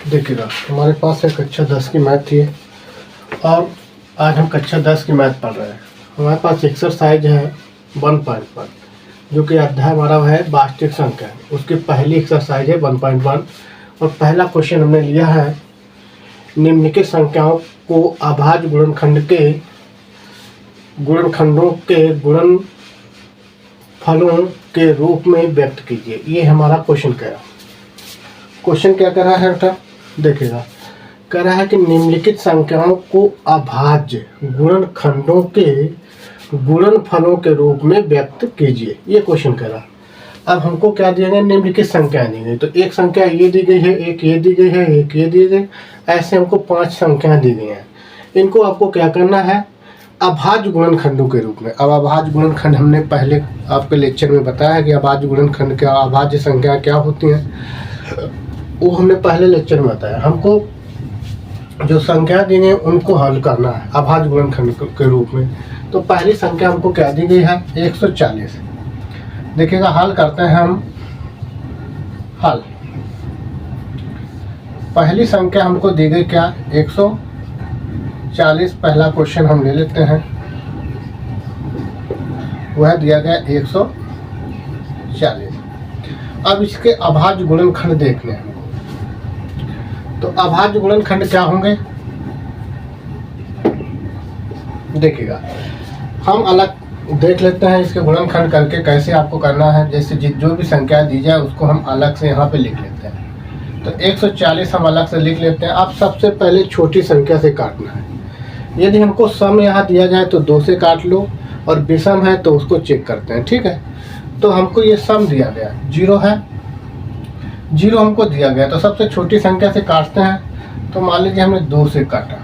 देखिएगा हमारे पास है कक्षा 10 की मैथ थी और आज हम कक्षा 10 की मैथ पढ़ रहे हैं। हमारे पास एक्सरसाइज है 1.1 जो कि अध्याय हमारा है वास्तविक संख्या। उसकी पहली एक्सरसाइज है 1.1 और पहला क्वेश्चन हमने लिया है निम्नलिखित संख्याओं को अभाज्य गुणनखंडों के गुणनफलों के रूप में व्यक्त कीजिए। ये हमारा क्वेश्चन क्या कह रहा है बेटा? देखिएगा कह रहा है कि निम्नलिखित संख्याओं को अभाज्य गुणनखंडों के गुणनफलों के रूप में व्यक्त कीजिए। ये क्वेश्चन कह रहा है। अब हमको क्या दिया गया? निम्नलिखित संख्याएं दी गई। तो एक संख्या ये दी गई है, एक ये दी गई है, एक ये दी गई, ऐसे हमको 5 संख्याएं दी गई हैं। इनको आपको क्या करना है? अभाज्य गुणनखंडों के रूप में। अब अभाज्य गुणनखंड हमने पहले आपके लेक्चर में बताया कि अभाज्य गुणनखंड क्या, अभाज्य संख्या क्या होती हैं, वो हमने पहले लेक्चर में बताया। हमको जो संख्या दी गई उनको हल करना है अभाज्य गुणनखंड के रूप में। तो पहली संख्या हमको क्या दी गई है? 140। देखिएगा हल करते हैं हम। हल पहली संख्या हमको दी गई क्या? 140। पहला क्वेश्चन हम ले लेते हैं, वह दिया गया 140। अब इसके अभाज्य गुणनखंड देखने हैं। तो अभाज्य गुणनखंड क्या होंगे? देखिएगा हम अलग देख लेते हैं इसके गुणनखंड करके कैसे आपको करना है। जैसे जो भी संख्या दी जाए उसको हम अलग से यहाँ पे लिख लेते हैं। तो 140 हम अलग से लिख लेते हैं। अब सबसे पहले छोटी संख्या से काटना है। यदि हमको सम यहाँ दिया जाए तो 2 से काट लो और विषम है तो उसको चेक करते हैं। ठीक है, तो हमको ये सम दिया गया 0 है, 0 हमको दिया गया। तो सबसे छोटी संख्या से काटते हैं। तो मान लीजिए हमने 2 से काटा,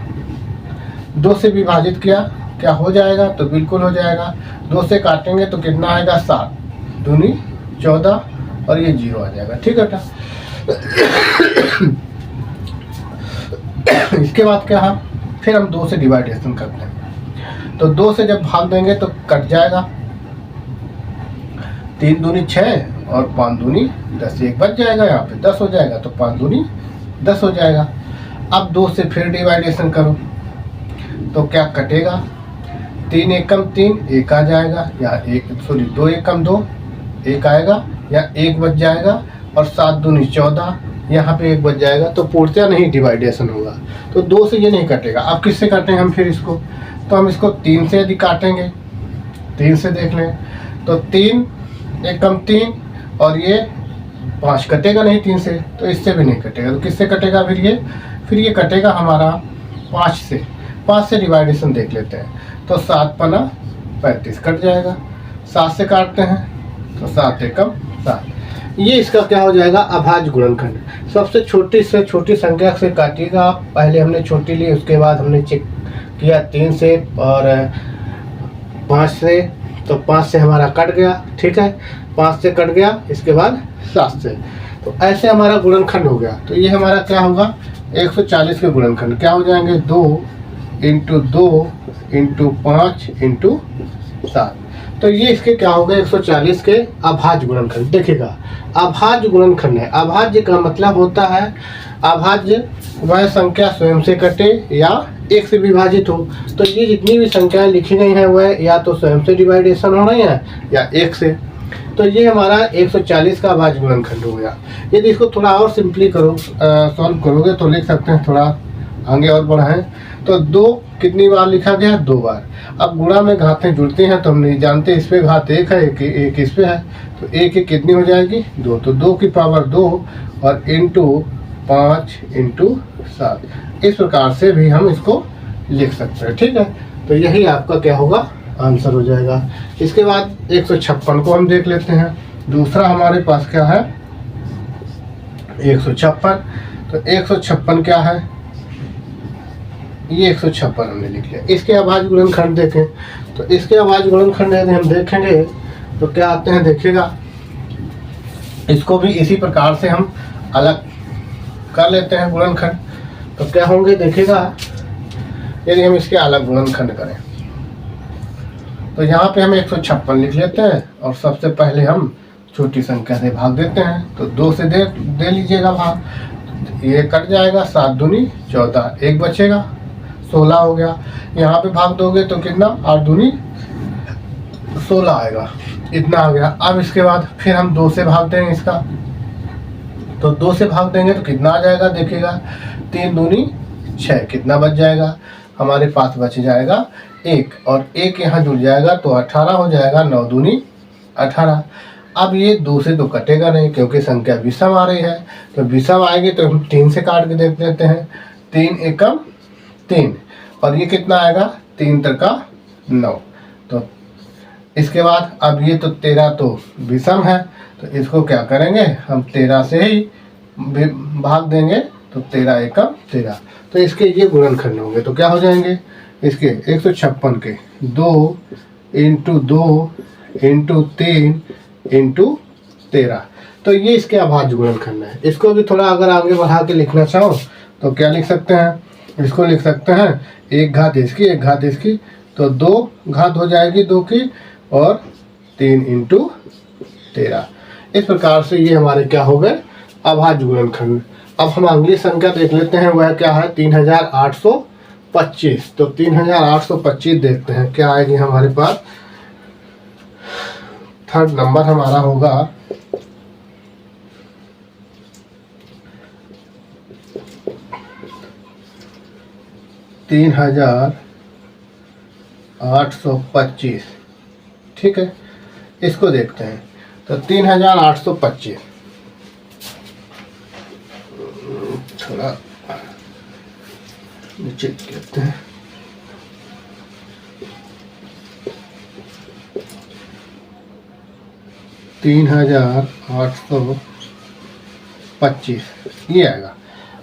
2 से विभाजित किया, क्या हो जाएगा? तो बिल्कुल हो जाएगा। 2 से काटेंगे तो कितना आएगा? 7 दूनी 14 और ये 0 आ जाएगा। ठीक है बेटा। इसके बाद क्या है? फिर हम 2 से डिवाइडेशन करते हैं। तो 2 से जब भाग देंगे तो कट जाएगा। 3 दूनी 6 और 5 दूनी 10, एक बच जाएगा, यहाँ पे 10 हो जाएगा। तो 5 दूनी 10 हो जाएगा। अब 2 से फिर डिवाइडेशन करो तो क्या कटेगा? 3 एकम 3, 1 आ जाएगा, या 2 एकम 2, 1 आएगा, या 1 बच जाएगा। और 7 दूनी 14, यहाँ पे 1 बच जाएगा। तो पूर्णतः नहीं डिवाइडेशन होगा। तो 2 से ये नहीं कटेगा। अब किससे काटेंगे हम फिर इसको? तो हम इसको 3 से यदि काटेंगे, 3 से देख लें तो 3 एकम 3 और ये 5 कटेगा नहीं 3 से, तो इससे भी नहीं कटेगा। तो किससे कटेगा फिर ये कटेगा हमारा 5 से। 5 से डिवाइडेशन देख लेते हैं। तो 7 पना 35 कट जाएगा। 7 से काटते हैं तो 7 एकम 7। ये इसका क्या हो जाएगा? अभाज्य गुणनखंड। सबसे छोटी से छोटी संख्या से काटिएगा। पहले हमने छोटी ली, उसके बाद हमने चेक किया 3 से और 5 से। तो 5 से हमारा कट गया। ठीक है, 5 से कट गया, इसके बाद 7 से। तो ऐसे हमारा गुणनखंड हो गया। तो ये हमारा क्या होगा? 140 के गुणनखंड क्या हो जाएंगे? 2 इंटू 2 इंटू 5 इंटू 7। तो ये इसके क्या हो गए? 140 के अभाज्य गुणनखंड। देखिएगा अभाज्य गुणनखंड है। अभाज्य का मतलब होता है अभाज्य वह संख्या स्वयं से कटे या 1 से विभाजित हो। तो ये जितनी भी संख्याएं लिखी गई हैं वह या तो स्वयं से डिवाइडेशन हो रही हैं या 1 से। तो ये हमारा 140 का अभाज्य गुणनखंड हो गया। यदि इसको थोड़ा और सिंपली सॉल्व करोगे तो लिख सकते हैं, थोड़ा आगे और बढ़ाएं। तो 2 कितनी बार लिखा गया? 2 बार। अब गुणा में घातें जुड़ती हैं तो हम नहीं जानते, इस पे घात 1 है, एक इस पे है। तो 1 कितनी हो जाएगी? 2। तो 2 की पावर 2 और इंटू 5 इंटू 7। इस प्रकार से भी हम इसको लिख सकते हैं। ठीक है, तो यही आपका क्या होगा? आंसर हो जाएगा। इसके बाद 156 को हम देख लेते हैं। दूसरा हमारे पास क्या है? 156। तो 156 क्या है? ये 156 हमने लिख लिया। इसके अभाज्य गुणनखंड देखें तो इसके अभाज्य गुणनखंड यदि हम देखेंगे तो क्या आते हैं? देखिएगा इसको भी इसी प्रकार से हम अलग कर लेते हैं गुणनखंड। तो क्या होंगे? देखिएगा यदि हम इसके अलग गुणनखंड करें तो यहाँ पे हम 156 लिख लेते हैं और सबसे पहले हम छोटी संख्या से भाग देते हैं। तो 2 से दे लीजिएगा भाग। ये कट जाएगा, 7 दूनी 14, एक बचेगा 16 हो गया। यहाँ पे भाग दोगे तो कितना, 8 दूनी 16 आएगा, इतना आ गया। अब इसके बाद फिर हम 2 से भाग देंगे इसका, तो 2 से भाग देंगे तो कितना आ जाएगा, देखिएगा 3 दूनी 6, कितना बच जाएगा हमारे पास, बच जाएगा 1, और 1 यहाँ जुड़ जाएगा तो 18 हो जाएगा, 9 दूनी 18। अब ये 2 से तो कटेगा नहीं क्योंकि संख्या विषम आ रही है, तो विषम आएगी तो हम 3 से काट के देख लेते हैं। 3 एकम 3, और ये कितना आएगा, 3 त्रिका 9। तो इसके बाद अब ये तो 13 तो विषम है, तो इसको क्या करेंगे हम, 13 से ही भाग देंगे, तो 13 एकम 13। तो इसके ये गुणनखंड होंगे, तो क्या हो जाएंगे इसके 156 के 2 इंटू 2 इंटू 3 इंटू 13। तो ये इसके अभाज्य गुणनखंड है। इसको भी थोड़ा अगर आगे बढ़ा के लिखना चाहो तो क्या लिख सकते हैं, इसको लिख सकते हैं 1 घात इसकी 1 घात इसकी, तो 2 घात हो जाएगी 2 की, और 3 इंटू 13। इस प्रकार से ये हमारे क्या हो गए, अभाज्य गुणनखंड। अब हम अगली संख्या देख लेते हैं, वह क्या है 3825। तो 3825 देखते हैं क्या आएगी हमारे पास। थर्ड नंबर हमारा होगा 3825, ठीक है। इसको देखते हैं, तो 3825 थोड़ा नीचे करते हैं, $3825 ये आएगा।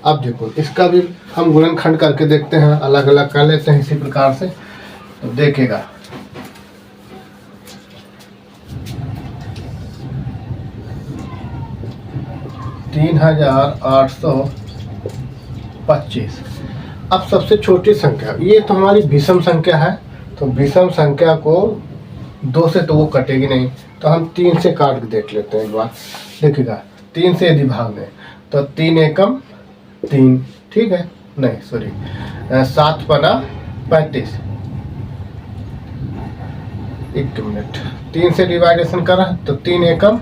अब देखो इसका भी हम गुणनखंड करके देखते हैं, अलग अलग कर लेते हैं इसी प्रकार से, तो देखेगा 3825। अब सबसे छोटी संख्या, ये तो हमारी विषम संख्या है, तो विषम संख्या को 2 से तो वो कटेगी नहीं, तो हम 3 से काट के देख लेते हैं एक बार। देखिएगा 3 से यदि भाग दें तो 3 एकम 3, ठीक है, नहीं सॉरी 7 पना 35, 1 मिनट, 3 से डिवाइडेशन करा तो 3 एकम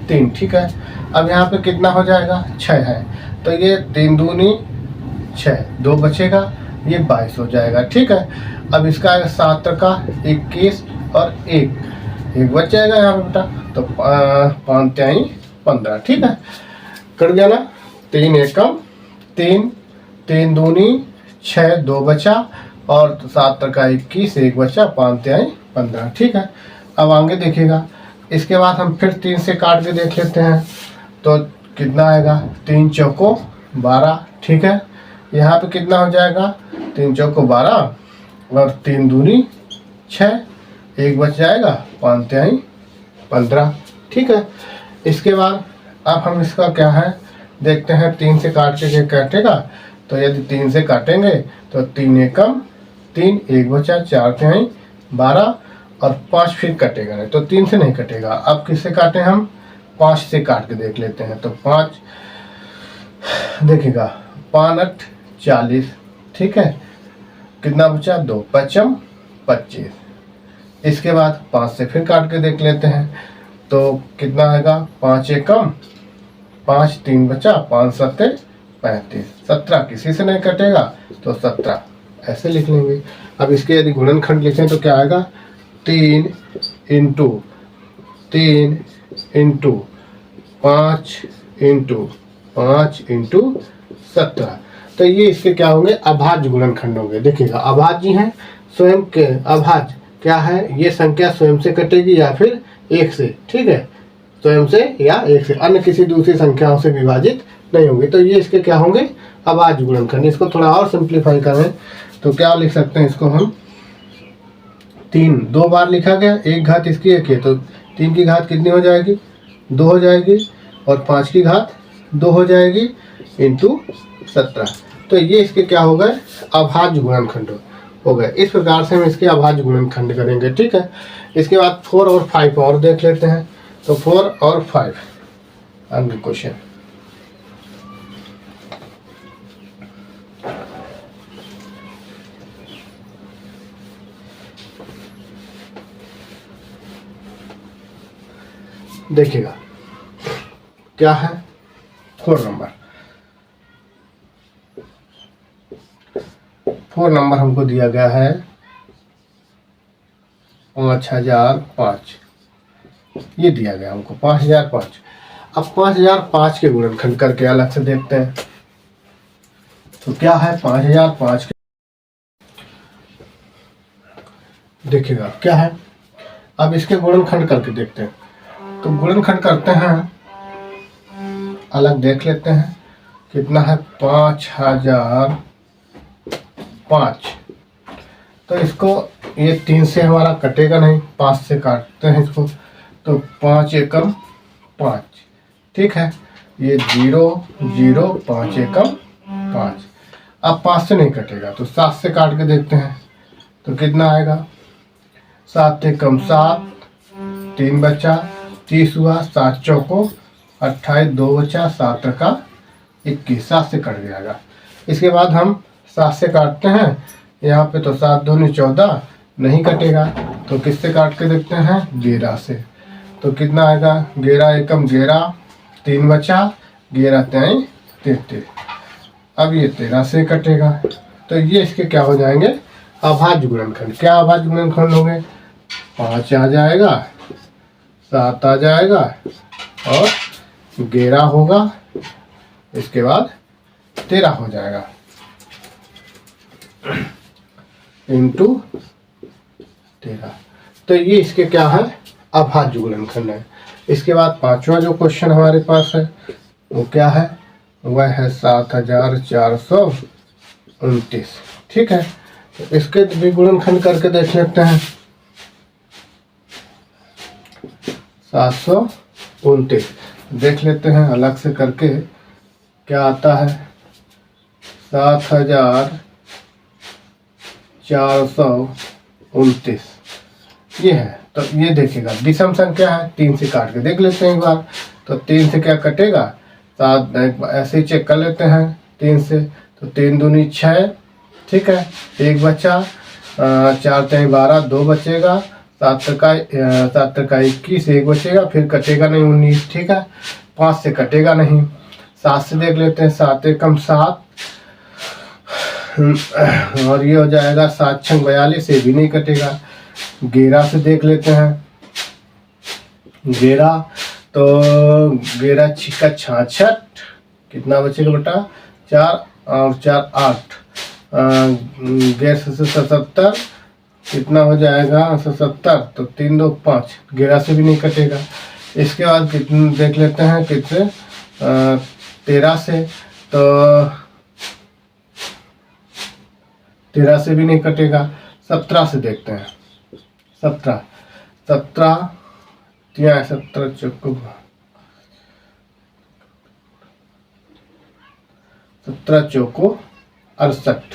3, ठीक है। अब यहाँ पे कितना हो जाएगा, 6 है, तो ये 3 दूनी 6, 2 बचेगा, ये 22 हो जाएगा, ठीक है। अब इसका आएगा 7 का 21 और 1 बच जाएगा यहाँ पे बेटा, तो 5 त्याई 15, ठीक है, कट गया ना। 3 एकम 3, 3 दूनी 6, 2 बचा, और 7 का 21, 1 बचा, 5 त्याई 15, ठीक है। अब आगे देखिएगा, इसके बाद हम फिर 3 से काट के देख लेते हैं, तो कितना आएगा, 3 चौको 12, ठीक है। यहाँ पे कितना हो जाएगा, 3 चौको 12 और 3 दूनी 6, 1 बच जाएगा, 5 त्याई 15, ठीक है। इसके बाद अब हम इसका क्या है देखते हैं, 3 से काट के काटेगा, तो यदि 3 से काटेंगे तो 3 एकम 3, 1 बचा, 4 त्याई 12 और 5 फिर कटेगा नहीं, तो 3 से नहीं कटेगा। अब किससे काटें हम, 5 से काट के देख लेते हैं, तो 5 देखिएगा 5 8 40, ठीक है, कितना बचा, 2 पचम 25। इसके बाद 5 से फिर काट के देख लेते हैं, तो कितना आएगा, 5 एकम 5, 3 बचा, 5 7 35, 17 किसी से नहीं कटेगा, तो 17 ऐसे लिख लेंगे। अब इसके यदि गुणनखंड लिखें तो क्या आएगा, 3 इंटू 3 इंटू 5 इंटू 5 इंटू 17, तो ये इसके क्या होंगे, अभाज्य गुणनखंड होंगे। देखिएगा अभाज्य हैं, स्वयं के अभाज्य क्या है, ये संख्या स्वयं से कटेगी या फिर 1 से, ठीक है, स्वयं से या 1 से, अन्य किसी दूसरी संख्याओं से विभाजित नहीं होंगे, तो ये इसके क्या होंगे, अभाज्य गुणनखंड। इसको थोड़ा और सिंप्लीफाई करें तो क्या लिख सकते हैं, इसको हम 3 2 बार लिखा गया, 1 घात इसकी 1 है, तो 3 की घात कितनी हो जाएगी, 2 हो जाएगी, और 5 की घात 2 हो जाएगी, इंटू 17। तो ये इसके क्या हो गए, अभाज्य गुणनखंड हो गए। इस प्रकार से हम इसके अभाज्य गुणनखंड करेंगे, ठीक है। इसके बाद 4 और 5 और देख लेते हैं, तो 4 और 5 अगले क्वेश्चन। देखिएगा क्या है 4 नंबर। 4 नंबर हमको दिया गया है 5005, ये दिया गया हमको 5005। अब 5005 के गुणनखंड करके अलग से देखते हैं। तो क्या है 5005 के, देखिएगा क्या है। अब इसके गुणनखंड करके देखते हैं। तो गुणनखंड करते हैं, अलग देख लेते हैं कितना है 5005। तो इसको ये 3 से हमारा कटेगा नहीं, 5 से काटते हैं इसको। तो 5 एकम 5, ठीक है। ये 0 0 5 एकम 5। अब 5 से नहीं कटेगा तो 7 से काट के देखते हैं। तो कितना आएगा 7 एकम 7, 3 बचा, 30 हुआ, 7 चौको 28, 2 बचा, 7 का 21, 7 से कट जाएगा। इसके बाद हम 7 से काटते हैं, यहाँ पे तो 7 दूनी 14, नहीं कटेगा। तो किससे काट के देखते हैं 11 से। तो कितना आएगा 11 एकम 11, 3 बचा, 11 3 33। अब ये 13 से कटेगा। तो ये इसके क्या हो जाएंगे अभाज्य गुणनखंड। क्या अभाज्य गुणनखंड होंगे 5 आ जाएगा, 7 आ जाएगा और 11 होगा, इसके बाद 13 हो जाएगा इंटू 13। तो ये इसके क्या है अभाज्य गुणनखंड है। इसके बाद 5वां जो क्वेश्चन हमारे पास है वो क्या है, वह है 7429, ठीक है। तो इसके भी गुणनखंड करके देख लेते हैं। 729 देख लेते हैं अलग से करके क्या आता है। 7429 ये है। तो ये देखिएगा विषम संख्या है, 3 से काट के देख लेते हैं एक बार। तो 3 से क्या कटेगा 7, ऐसे ही चेक कर लेते हैं 3 से। तो 3 दूनी 6, ठीक है, 1 बचा, 4 3 12, 2 बचेगा, 7 का 21, 1 बचेगा, फिर कटेगा नहीं 19, ठीक है। 5 से कटेगा नहीं। 7 से देख लेते हैं, 7 एकम 7 और ये हो जाएगा 7 छंग 42, ये भी नहीं कटेगा। 11 से देख लेते हैं, 11 तो 11 छिक्का 66, कितना बचेगा बेटा 4 और 4 8, 11 से 77, कितना हो जाएगा 77, तो 3 2 5, 11 से भी नहीं कटेगा। इसके बाद कितने देख लेते हैं कितने 13 से, तो 13 से भी नहीं कटेगा। 17 से देखते हैं, 17 17 चौको 17 चौको 68,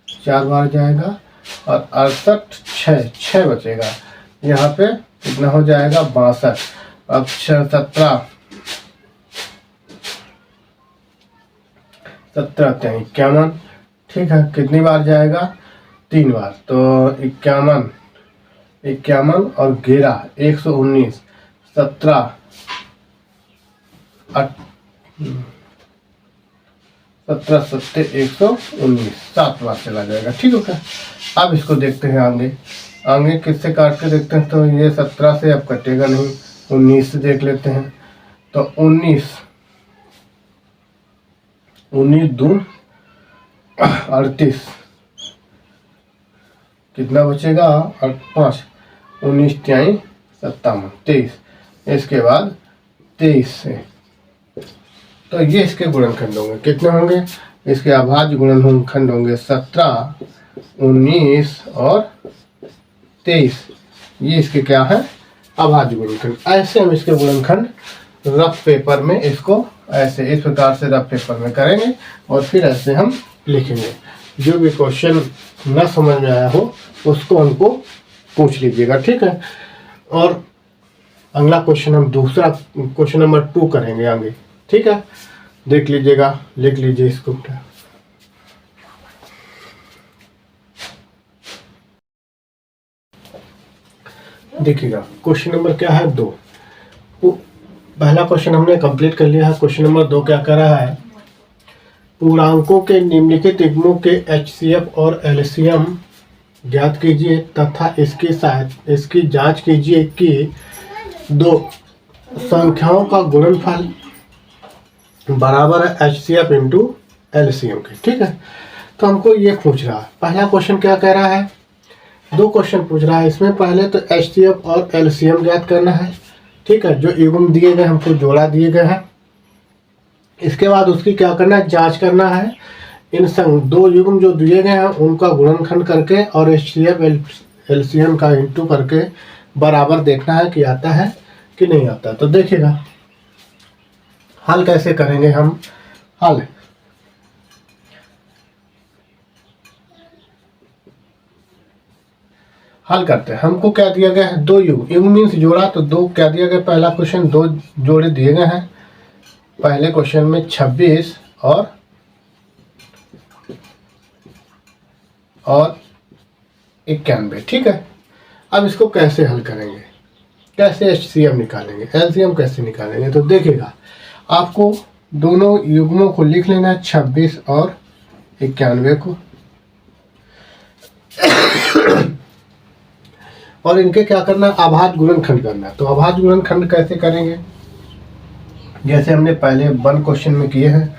4 बार जाएगा और 68 6 बचेगा। यहाँ पे कितना हो जाएगा 62। अब 17 51, ठीक है। कितनी बार जाएगा 3 बार, तो 51 और 11 119, 17 7 119, 7 बार चला जाएगा, ठीक है। अब इसको देखते हैं आगे किससे काट के देखते हैं। तो ये 17 से अब कटेगा नहीं, 19 से देख लेते हैं। तो 19 दून 38, कितना बचेगा 5, 19 3 57, 23। इसके बाद 23 से, तो ये इसके गुणनखंड होंगे, कितने होंगे इसके अभाज्य गुणनखंड होंगे 17 19 और 23। ये इसके क्या है अभाज्य गुणनखंड। ऐसे हम इसके गुणनखंड रफ पेपर में इसको ऐसे इस प्रकार से रफ पेपर में करेंगे और फिर ऐसे हम लिखेंगे। जो भी क्वेश्चन न समझ में आया हो उसको हमको पूछ लीजिएगा, ठीक है। और अगला क्वेश्चन हम दूसरा क्वेश्चन नंबर 2 करेंगे आगे, ठीक है। देख लीजिएगा, लिख लीजिए इसको। देखिएगा क्वेश्चन नंबर क्या है 2। पहला क्वेश्चन हमने कंप्लीट कर लिया है। क्वेश्चन नंबर 2 क्या कर रहा है, पूर्णांकों के निम्नलिखित युग्मों के HCF और LCM ज्ञात कीजिए तथा इसकी जांच कीजिए कि दो संख्याओं का गुणनफल बराबर है HCF इंटू LCM के। ठीक है, तो हमको ये पूछ रहा है, पहला क्वेश्चन क्या कह रहा है, 2 क्वेश्चन पूछ रहा है। इसमें पहले तो HCF और LCM ज्ञात करना है। ठीक है, जो युग्म दिए गए हमको जोड़ा दिए गए हैं। इसके बाद उसकी क्या करना है, जांच करना है। इन 2 युग्म जो दिए गए हैं उनका गुणनखंड करके और HCF LCM का इंटू करके बराबर देखना है कि आता है कि नहीं आता। तो देखिएगा हल कैसे करेंगे हम। हल करते हैं। हमको क्या दिया गया है, 2 युग्म मीन्स जोड़ा, तो 2 क्या दिया गया, पहला क्वेश्चन 2 जोड़े दिए गए हैं। पहले क्वेश्चन में 26 और 91। ठीक है, अब इसको कैसे हल करेंगे, कैसे HCM निकालेंगे, LCM कैसे निकालेंगे। तो देखिएगा आपको दोनों युग्मों को लिख लेना है, 26 और 91 को, और इनके क्या करना है, अभाज्य गुणनखंड करना है। तो अभाज्य गुणनखंड कैसे करेंगे, जैसे हमने पहले 1 क्वेश्चन में किए हैं।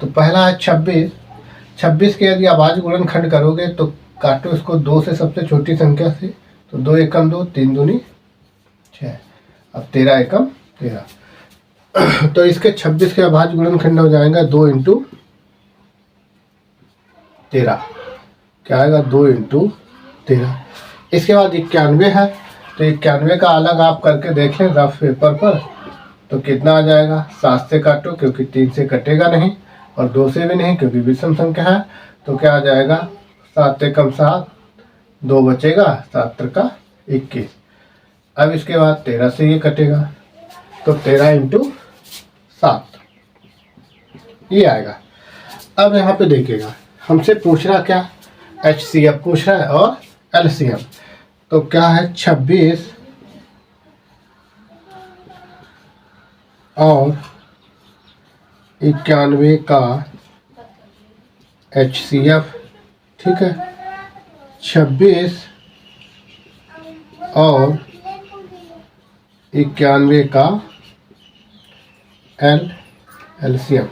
तो पहला है 26 के यदि अभाज्य गुणनखंड करोगे तो काटो इसको 2 से, सबसे छोटी संख्या से, तो 2 एकम 2, 3 दूनी 6, अब 13 एकम 13। तो इसके 26 के अभाज्य गुणनखंड हो जाएगा 2 इंटू 13, क्या आएगा 2 इंटू 13। इसके बाद 91 है, तो 91 का अलग आप करके देख लें रफ पेपर पर, तो कितना आ जाएगा, 7 से काटो क्योंकि 3 से कटेगा नहीं और 2 से भी नहीं क्योंकि विषम संख्या है। तो क्या आ जाएगा, 7 एकम 7, 2 बचेगा, 7 त्रिका 21। अब इसके बाद 13 से ये कटेगा, तो 13 इंटू 7 ये आएगा। अब यहाँ पे देखिएगा हमसे पूछ रहा क्या, HCF पूछ रहा है और LCM। तो क्या है, 26 और 91 का HCF। ठीक है, 26 और 91 का LCM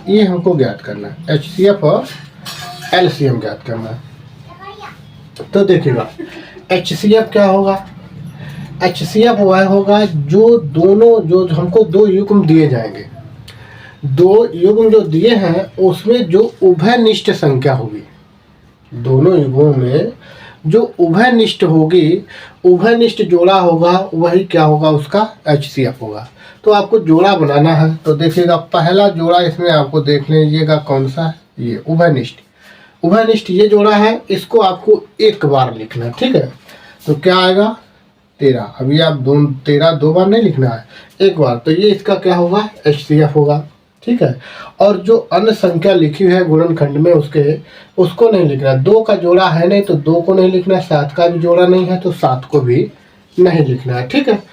ये हमको ज्ञात करना है, HCF और LCM ज्ञात करना है। तो देखिएगा HCF क्या होगा, HCF वह होगा जो दोनों, जो हमको 2 युग्म दिए जाएंगे, 2 युग्म जो दिए हैं उसमें जो उभयनिष्ठ संख्या होगी, दोनों युग्मों में जो उभयनिष्ठ होगी, उभयनिष्ठ जोड़ा होगा, वही क्या होगा, उसका HCF होगा। तो आपको जोड़ा बनाना है। तो देखिएगा पहला जोड़ा इसमें आपको देख लीजिएगा कौन सा है, ये उभयनिष्ठ ये जोड़ा है, इसको आपको एक बार लिखना है। ठीक है, तो क्या आएगा 13। अभी आप 13 2 बार नहीं लिखना है, एक बार। तो ये इसका क्या होगा, HCF होगा। ठीक है, और जो अन्य संख्या लिखी है गुणनखंड में उसको नहीं लिखना। 2 का जोड़ा है नहीं तो 2 को नहीं लिखना है, 7 का भी जोड़ा नहीं है तो 7 को भी नहीं लिखना है। ठीक है,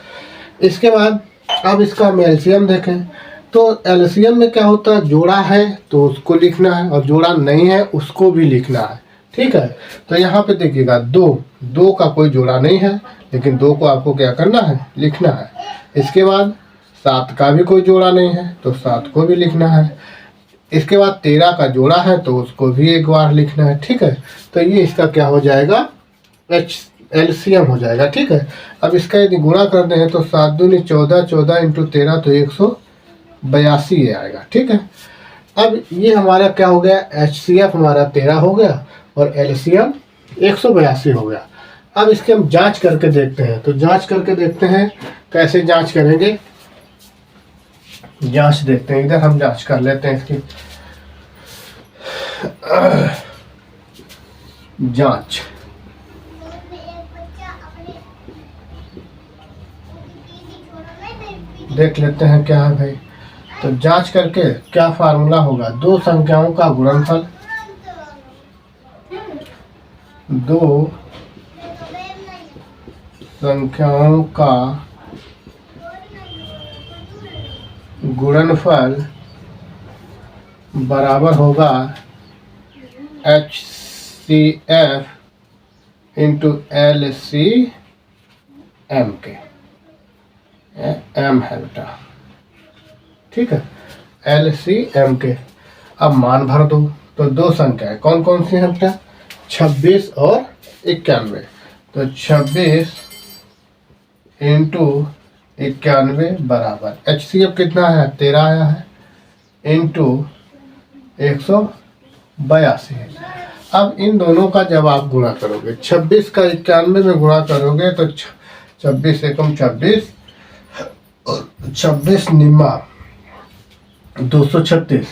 इसके बाद अब इसका हम LCM देखें। तो LCM में क्या होता है, जोड़ा है तो उसको लिखना है और जोड़ा नहीं है उसको भी लिखना है। ठीक है, तो यहाँ पे देखिएगा 2 का कोई जोड़ा नहीं है, लेकिन 2 को आपको क्या करना है, लिखना है। इसके बाद 7 का भी कोई जोड़ा नहीं है तो 7 को भी लिखना है। इसके बाद 13 का जोड़ा है तो उसको भी एक बार लिखना है। ठीक है, तो ये इसका क्या हो जाएगा, LCM हो जाएगा। ठीक है, अब इसका यदि गुणा करते हैं तो 7 दूनी 14, 14 इंटू 13 तो 182 ये आएगा। ठीक है, अब ये हमारा क्या हो गया, HCF हमारा 13 हो गया और LCM 182 हो गया। अब इसके हम जांच करके देखते हैं। तो जांच करके देखते हैं, कैसे जांच करेंगे, जांच देखते हैं। इधर हम जांच कर लेते हैं इसकी जांच। देख लेते हैं क्या है भाई। तो जांच करके क्या फार्मूला होगा, 2 संख्याओं का गुणनफल, 2 संख्याओं का गुणनफल बराबर होगा HCF इंटू LCM के। M है बेटा, ठीक है, LCM के। अब मान भर दो, तो दो संख्या है, कौन कौन सी है बेटा? 26 और 91। तो 26 इंटू 91 बराबर HCF कितना है? 13 आया है, इंटू 182 है। अब इन दोनों का जब आप गुणा करोगे, 26 का 91 में गुणा करोगे तो 26 एकम 26 और 26 निम्मा 236,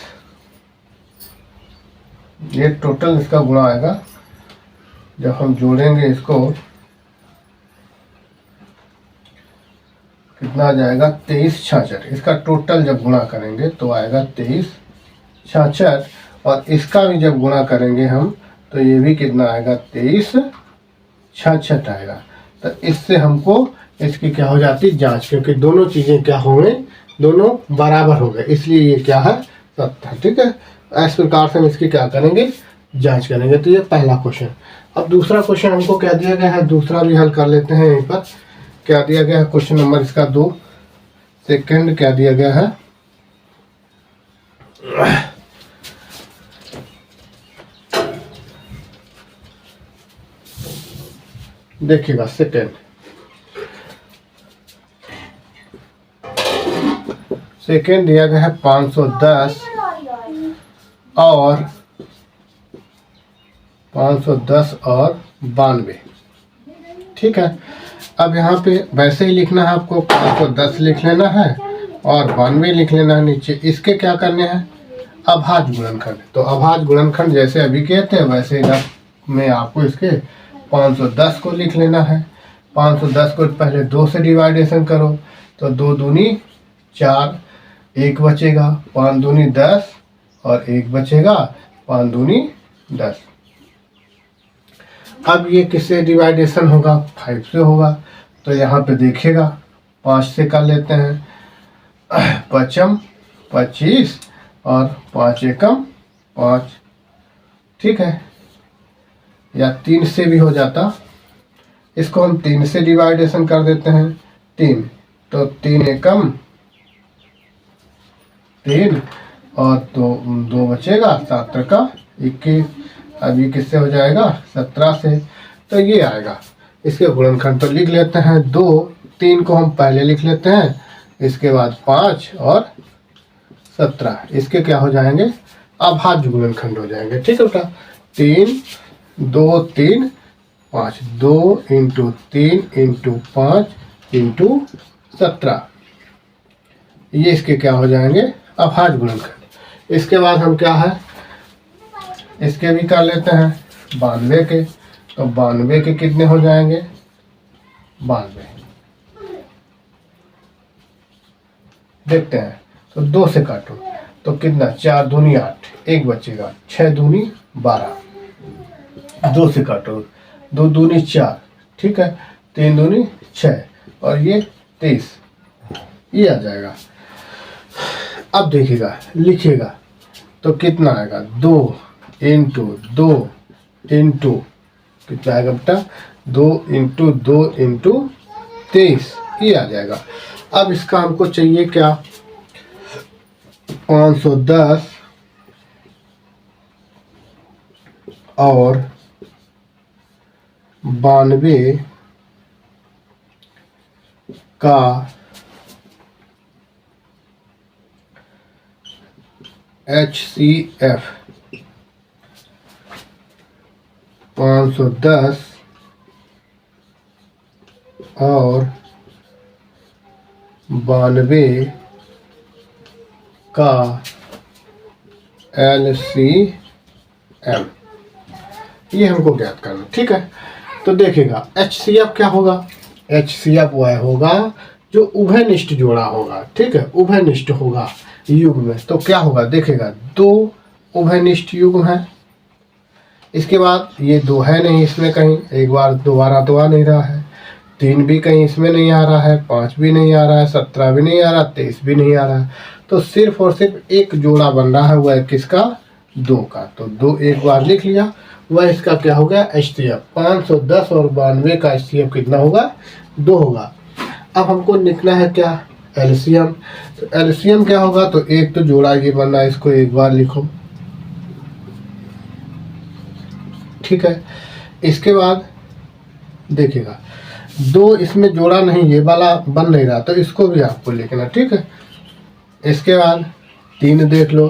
ये टोटल इसका गुणा आएगा। जब हम जोड़ेंगे इसको कितना आ जाएगा? 2366। इसका टोटल जब गुणा करेंगे तो आएगा 2366, और इसका भी जब गुणा करेंगे हम तो ये भी कितना आएगा? 2366 आएगा। तो इससे हमको इसकी क्या हो जाती है? जांच, क्योंकि दोनों चीज़ें क्या हो गए? दोनों बराबर हो गए, इसलिए ये क्या है? 70। ठीक है, इस प्रकार से हम इसकी क्या करेंगे? जांच करेंगे। तो ये पहला क्वेश्चन। अब दूसरा क्वेश्चन हमको क्या दिया गया है? दूसरा भी हल कर लेते हैं। यहीं पर क्या दिया गया है? क्वेश्चन नंबर इसका 2 सेकंड क्या दिया गया है? देखिएगा, सेकंड दिया गया है 510 और 92। ठीक है, अब यहाँ पे वैसे ही लिखना है आपको, 510 लिख लेना है और 92 लिख लेना है नीचे। इसके क्या करने हैं? अभाज्य गुणनखंड। तो अभाज्य गुणनखंड जैसे अभी कहते हैं वैसे इधर में आपको इसके 510 को लिख लेना है। 510 को पहले 2 से डिवाइडेशन करो, तो 2 दूनी 4, 1 बचेगा, 5 दूनी 10 और 1 बचेगा, 5 दूनी 10। अब ये किससे डिवाइडेशन होगा? 5 से होगा। तो यहाँ पे देखिएगा 5 से कर लेते हैं, 5 25 और 5 एकम 5। ठीक है, या 3 से भी हो जाता। इसको हम 3 से डिवाइडेशन कर देते हैं, 3, तो 3 एकम 3 और 2 बचेगा, 7 का 21। अब ये किससे हो जाएगा? 17 से। तो ये आएगा। इसके गुणनखंड तो लिख लेते हैं 2, 3 को हम पहले लिख लेते हैं, इसके बाद 5 और 17, इसके क्या हो जाएंगे? अभाज्य गुणनखंड हो जाएंगे। ठीक है बेटा, 3 2 3 5, 2 इंटू 3 इंटू 5 इंटू 17, ये इसके क्या हो जाएंगे? अभाज्य गुणनखंड। इसके बाद हम क्या है? इसके भी कर लेते हैं 92 के। तो 92 के कितने हो जाएंगे? 92 देखते हैं। तो 2 से काटो तो कितना? 4 दूनी 8, 1 बचेगा, 6 दूनी 12। 2 से काटो, 2 दूनी 4, ठीक है, 3 दूनी 6 और ये 23, ये आ जाएगा। अब देखिएगा, लिखिएगा तो कितना आएगा? 2 इंटू 2 इंटू कितना आएगा बेटा? 2 इंटू 2 इंटू 23, ये आ जाएगा। अब इसका हमको चाहिए क्या? 510 और 92 का HCF। 510 और 92 का LCM, ये हमको ज्ञात करना। ठीक है, तो देखिएगा HCF क्या होगा? HCF वह होगा जो उभयनिष्ठ जोड़ा होगा। ठीक है, उभयनिष्ठ होगा युग्म में। तो क्या होगा? देखिएगा 2 उभयनिष्ठ युग्म है, इसके बाद ये 2 है नहीं इसमें कहीं, एक बार दोबारा तो आ नहीं रहा है। 3 भी कहीं इसमें नहीं आ रहा है, 5 भी नहीं आ रहा है, 17 भी नहीं आ रहा, 23 भी नहीं आ रहा है। तो सिर्फ और सिर्फ एक जोड़ा बन रहा है, वह है किसका? 2 का। तो 2 एक बार लिख लिया, वह इसका क्या हो गया? HCF। 510 और 92 का HCF कितना होगा? 2 होगा। अब हमको लिखना है क्या? LCM। तो LCM क्या होगा? तो एक तो जोड़ा ये बन रहा है, इसको एक बार लिखो, ठीक है। इसके बाद देखिएगा 2 इसमें जोड़ा नहीं, ये वाला बन नहीं रहा, तो इसको भी आपको लिखना, ठीक है। इसके बाद 3 देख लो,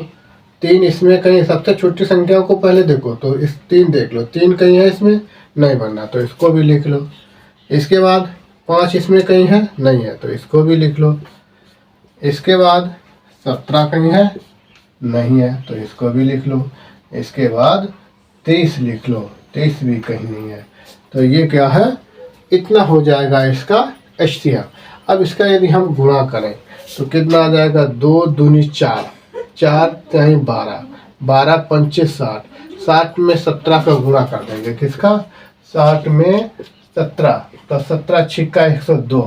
3 इसमें कहीं सबसे छोटी संख्याओं को पहले देखो, तो इस 3 देख लो, 3 कहीं है इसमें नहीं बनना, तो इसको भी लिख लो। इसके बाद 5 इसमें कहीं है नहीं है, तो इसको भी लिख लो। इसके बाद 17 कहीं है नहीं है, तो इसको भी लिख लो। इसके बाद 23 लिख लो, 23 भी कहीं नहीं है, तो ये क्या है? इतना हो जाएगा इसका HCF। अब इसका यदि हम गुणा करें तो कितना आ जाएगा? 2 दूनी 4, 4 चाहे 12, 12 पंचे 60, 60 में 17 का गुणा कर देंगे, किसका? 60 में 17, तो 17 छिक्का 102,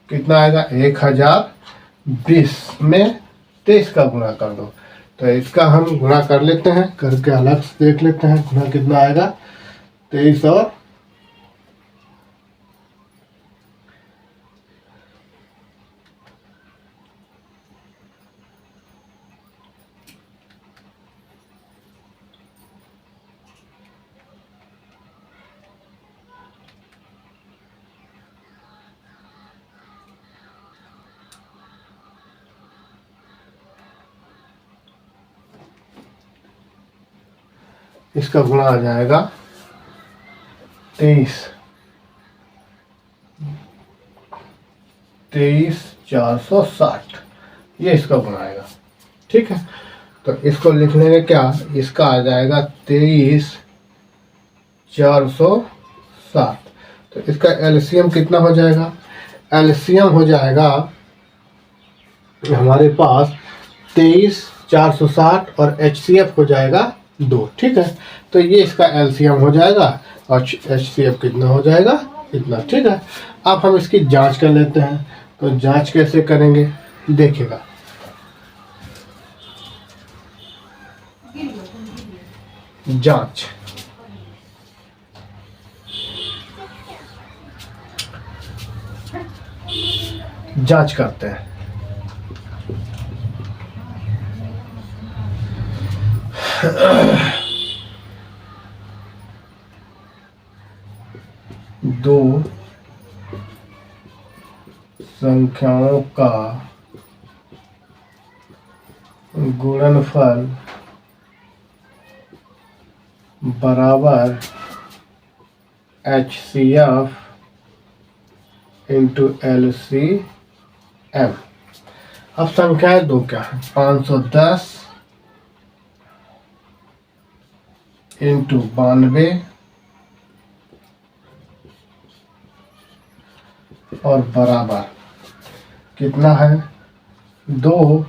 कितना आएगा? 1020 में 23 का गुणा कर दो। तो इसका हम गुणा कर लेते हैं, करके अलग से देख लेते हैं गुणा कितना आएगा। 23 और इसका गुणा आ जाएगा 23, 460, ये इसका गुणा आएगा, ठीक है। तो इसको लिख लेंगे क्या? इसका आ जाएगा 23 460। तो इसका LCM कितना हो जाएगा? LCM हो जाएगा हमारे पास 23 460 और HCF हो जाएगा 2, ठीक है। तो ये इसका LCM हो जाएगा और HCF कितना हो जाएगा? इतना, ठीक है। अब हम इसकी जांच कर लेते हैं। तो जांच कैसे करेंगे देखिएगा। जांच, जांच करते हैं। दो संख्याओं का गुणनफल बराबर HCF इंटू LCM। अब संख्याएं दो क्या है? 510 इंटू 92 और बराबर कितना है? 2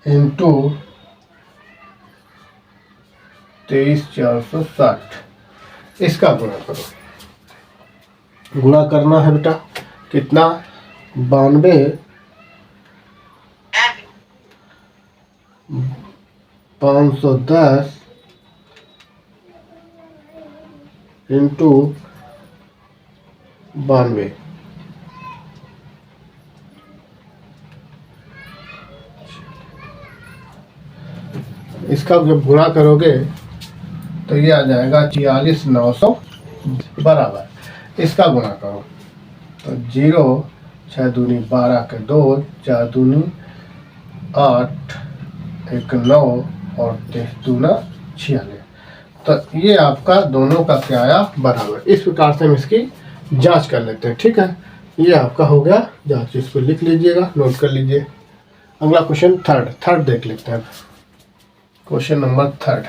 इंटू 23 460। इसका गुणा करो, गुणा करना है बेटा, कितना? 92 510 इंटू 92। इसका जब गुणा करोगे तो ये आ जाएगा 46,900 बराबर। इसका गुणा करो तो 0 6 दूनी 12 के 2, 4 दूनी 8, 1 9 और 23 दूना 46। तो ये आपका दोनों का क्या आया? बराबर। इस प्रकार से हम इसकी जांच कर लेते हैं, ठीक है। ये आपका हो गया जांच, इसको लिख लीजिएगा, नोट कर लीजिए। अगला क्वेश्चन थर्ड देख लेते हैं। Question number 3।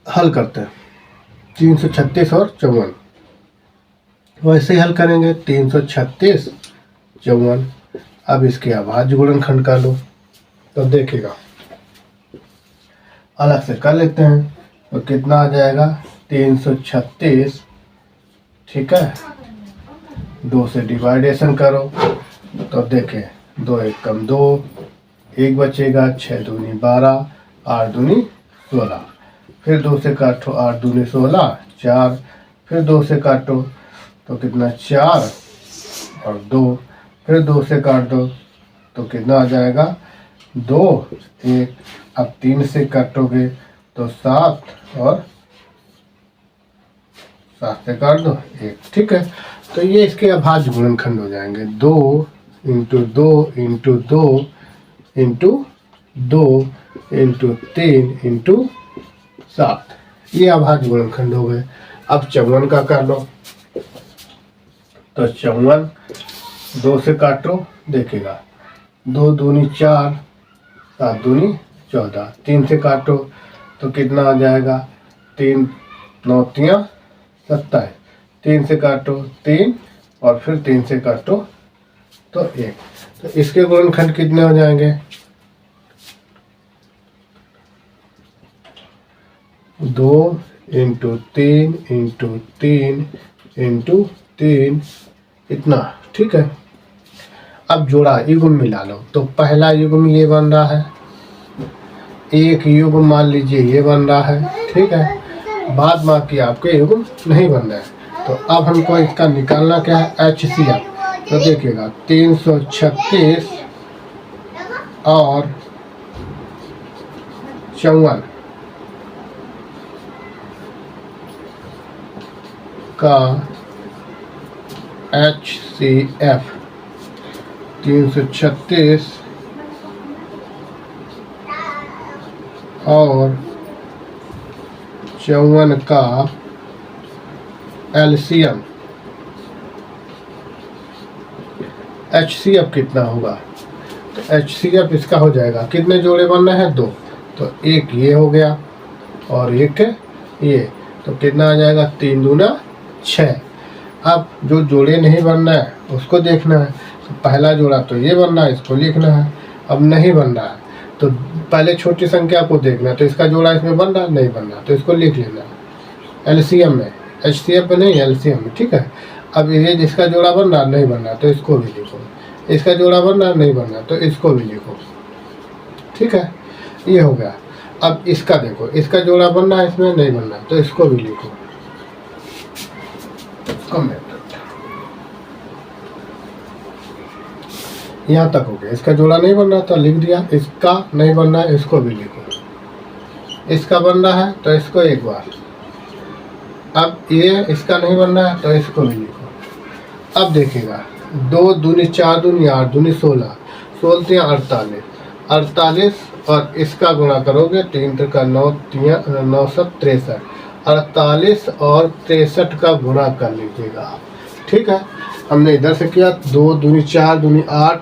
हल करते हैं 336 और 54, वैसे ही हल करेंगे 336 54। अब इसके अभाज्य गुणनखंड कर लो तो देखिएगा, अलग से कर लेते हैं तो कितना आ जाएगा 336, ठीक है, 2 से डिवाइडेशन करो तो देखें 2 एक कम 2, 1 बचेगा, 6 दूनी 12, 8 दूनी 16, फिर 2 से काटो 8 दूनी 16, 4, फिर 2 से काटो तो कितना 4 और 2, फिर 2 से काट दो तो कितना आ जाएगा 2 1। अब 3 से काटोगे तो 7 और 7 से काट दो 1, ठीक है। तो ये इसके अभाज्य गुणनखंड हो जाएंगे 2 into 2 into 2 into 2 into 3 into 7, ये अभाज्य गुणनखंड हो गए। अब 54 का कर लो तो 54 2 से काटो, देखिएगा 2 दूनी 4, 7 दूनी 14, 3 से काटो तो कितना आ जाएगा 3 9 3 27, 3 से काटो 3 और फिर 3 से काटो तो 1। तो इसके गुणनखंड कितने हो जाएंगे 2 इंटू 3 इंटू 3 इंटू 3 इतना, ठीक है। अब जोड़ा युग्म मिला लो तो पहला युग्म ये बन रहा है, एक युग्म मान लीजिए ये बन रहा है, ठीक है, बाद बाकी आपके युग्म नहीं बन रहे हैं। तो अब हमको इसका निकालना क्या है HCF, तो देखिएगा 336 और 54 का HCF 336 और 54 का LCM HCF कितना होगा, तो HCF इसका हो जाएगा, कितने जोड़े बनना है 2, तो एक ये हो गया और एक ये, तो कितना आ जाएगा 3 दूना 6। अब जो जोड़े नहीं बनना है उसको देखना है, तो पहला जोड़ा तो ये बनना है, इसको लिखना है। अब नहीं बन रहा है तो पहले छोटी संख्या को देखना है, तो इसका जोड़ा इसमें बन रहा नहीं बन रहा, तो इसको लिख लेना है LCM में, HCF में नहीं LCM में, ठीक है। अब ये जिसका जोड़ा बन रहा नहीं बन रहा तो इसको भी लिखो, इसका जोड़ा बन रहा नहीं बन रहा तो इसको भी लिखो, ठीक है, ये हो गया। अब इसका देखो, इसका जोड़ा बन रहा है इसमें नहीं बन रहा तो इसको भी लिखो, यहाँ तक हो गया। इसका जोड़ा नहीं बन रहा तो लिख दिया, इसका नहीं बन रहा है इसको भी लिखो, इसका बन रहा है तो इसको एक बार, अब ये इसका नहीं बन रहा है तो इसको भी लिखो। अब देखिएगा 2 दूनी 4 दूनी 8 दूनी 16, 16 48, 48 और इसका गुणा करोगे 3 का 9 9 63, 48 और 63 का गुणा कर लीजिएगा, ठीक है। हमने इधर से किया 2 दूनी 4 दूनी 8,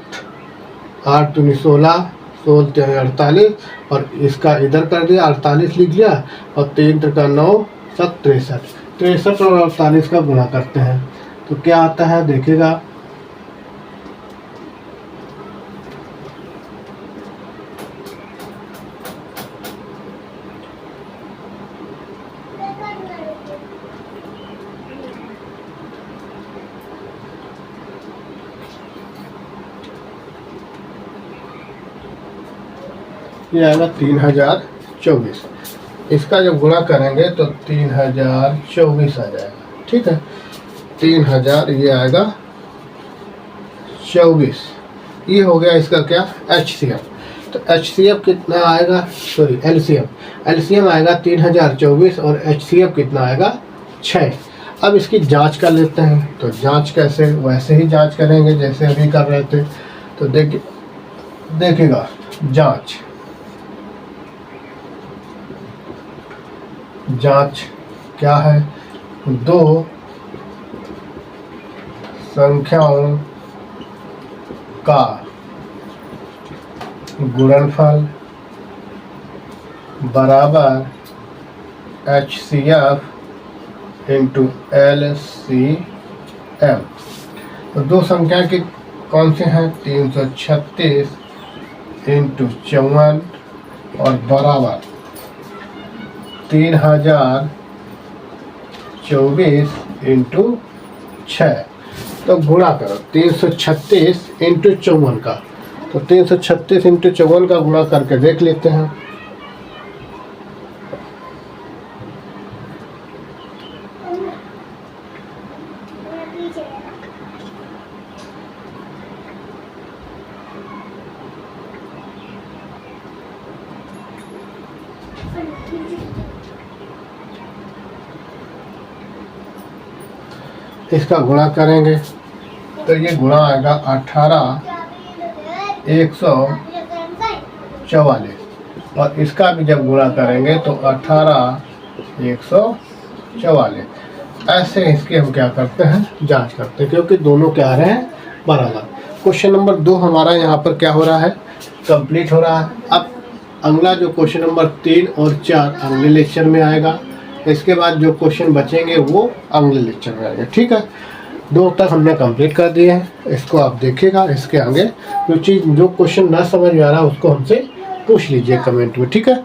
8 दूनी 16, 16 48 और इसका इधर कर दिया 48 लिख लिया और 3 का 9 63, 63 और 48 का गुणा करते हैं तो क्या आता है देखिएगा, ये आएगा 3024। इसका जब गुणा करेंगे तो 3024 आ जाएगा, ठीक है। 3000 ये आएगा 24, ये हो गया इसका क्या HCF। तो HCF कितना आएगा, सॉरी LCM आएगा 3024 और HCF कितना आएगा 6। अब इसकी जांच कर लेते हैं, तो जांच कैसे, वैसे ही जांच करेंगे जैसे अभी कर रहे थे। तो देखिएगा जांच क्या है, 2 संख्याओं का गुणनफल बराबर HCF इंटू LCM। तो दो संख्या के कौन से हैं, 336 इंटू 54 और बराबर 3024 इंटू 6। तो गुणा करो 336 इंटू 54 का, तो 336 इंटू 54 का गुणा करके देख लेते हैं। इसका गुणा करेंगे तो ये गुणा आएगा 18,144, और इसका भी जब गुणा करेंगे तो 18,144। ऐसे इसके हम क्या करते हैं, जांच करते हैं, क्योंकि दोनों क्या आ रहे हैं, बराबर। क्वेश्चन नंबर 2 हमारा यहाँ पर क्या हो रहा है, कंप्लीट हो रहा है। अब अगला जो क्वेश्चन नंबर 3 और 4 अगले लेक्चर में आएगा। इसके बाद जो क्वेश्चन बचेंगे वो अगले लेक्चर में आएंगे। ठीक है, 2 तक हमने कंप्लीट कर दिए हैं। इसको आप देखिएगा, इसके आगे जो क्वेश्चन ना समझ में आ रहा है उसको हमसे पूछ लीजिए कमेंट में। ठीक है।